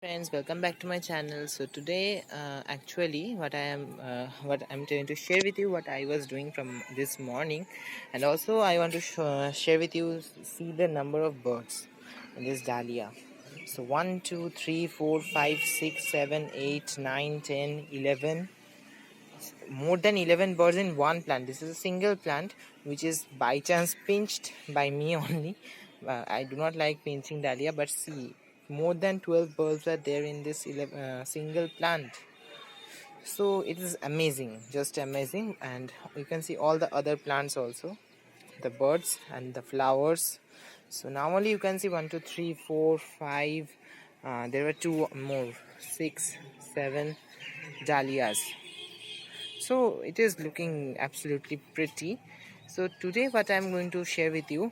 Friends, welcome back to my channel. So today actually what I'm going to share with you what I was doing from this morning, and also I want to share with you, see the number of birds in this dahlia. So 1 2 3 4 5 6 7 8 9 10 11, more than 11 birds in one plant. This is a single plant which is by chance pinched by me only. I do not like pinching dahlia, but see, more than 12 bulbs are there in this single plant. So it is amazing, just amazing. And you can see all the other plants also, the birds and the flowers. So now only you can see 1 2 3 4 5, there were two more, 6 7 dahlias. So it is looking absolutely pretty. So today what I'm going to share with you,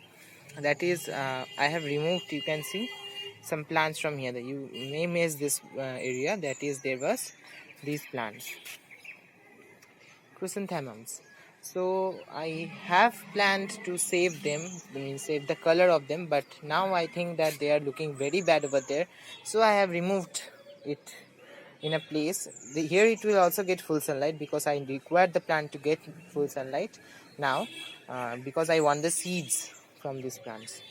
that is I have removed, you can see, some plants from here. That you may miss this area, that is there was these plants, chrysanthemums. So I have planned to save them, I mean save the color of them, but now I think that they are looking very bad over there, so I have removed it in a place. Here it will also get full sunlight, because I require the plant to get full sunlight now, because I want the seeds from these plants.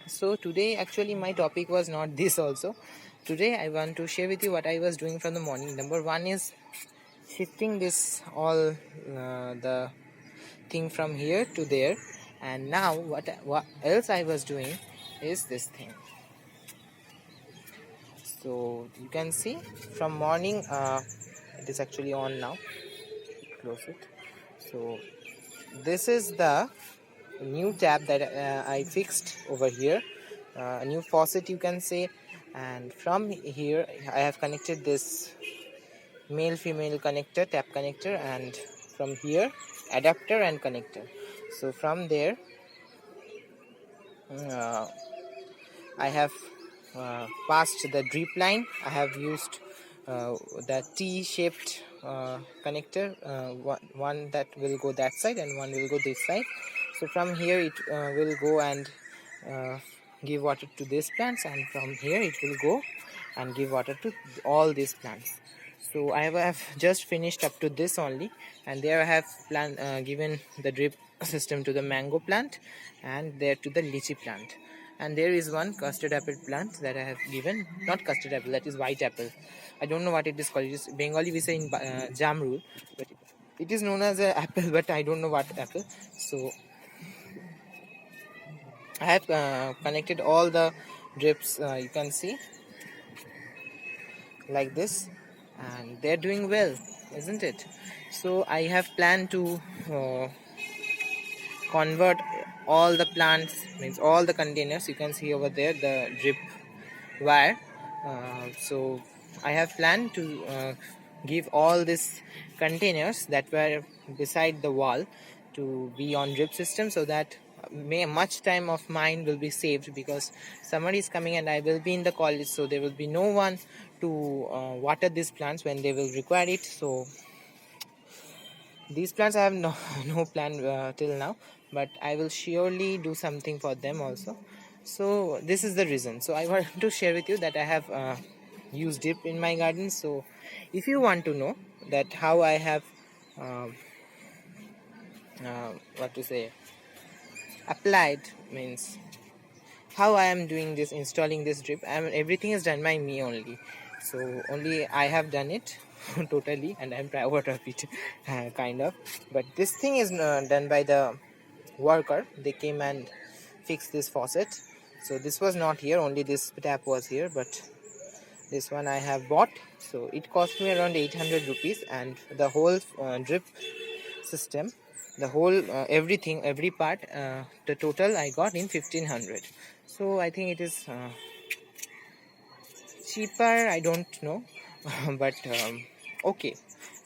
So today actually my topic was not this also. Today I want to share with you what I was doing from the morning. Number one is shifting this all the thing from here to there, and now what else I was doing is this thing. So you can see from morning, it is actually on now. Close it. So this is the new tap that I fixed over here, a new faucet you can say. And from here I have connected this male female connector, tap connector, and from here adapter and connector. So from there uh, I have passed the drip line. I have used the T-shaped connector, one that will go that side and one will go this side. So from here it will go and uh, give water to these plants, and from here it will go and give water to all these plants. So I have just finished up to this only, and there I have given the drip system to the mango plant, and there to the lychee plant. And there is one custard apple plant that I have given, not custard apple, that is white apple. I don't know what it is called. It is Bengali, we say in jamrul, but it is known as an apple, but I don't know what apple. So I have connected all the drips, you can see, like this, and they're doing well, isn't it? So I have planned to convert all the plants, means all the containers. You can see over there the drip wire. So I have planned to give all these containers that were beside the wall to be on drip system, so that much time of mine will be saved, because summer is coming and I will be in the college, so there will be no one to water these plants when they will require it. So these plants I have no plan till now, but I will surely do something for them also. So this is the reason. So I want to share with you that I have used drip in my garden. So if you want to know that how I have um what to say, applied, means how I am doing this, installing this drip, everything is done by me only. So only I have done it totally, and I'm proud of it, kind of. But this thing is done by the worker. They came and fixed this faucet. So this was not here, only this tap was here, but this one I have bought. So it cost me around 800 rupees, and the whole drip system, the whole everything, every part, the total I got in 1500. So I think it is cheaper, I don't know, but okay,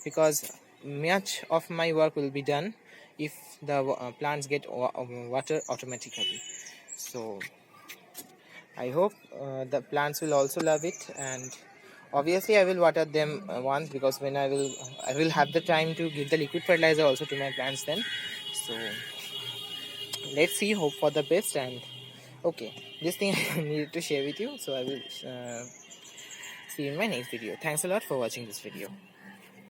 because much of my work will be done if the plants get water automatically. So I hope the plants will also love it, and obviously I will water them once, because when I will have the time to give the liquid fertilizer also to my plants then. So let's see, hope for the best. And okay, this thing I needed to share with you, so I will see you in my next video. Thanks a lot for watching this video.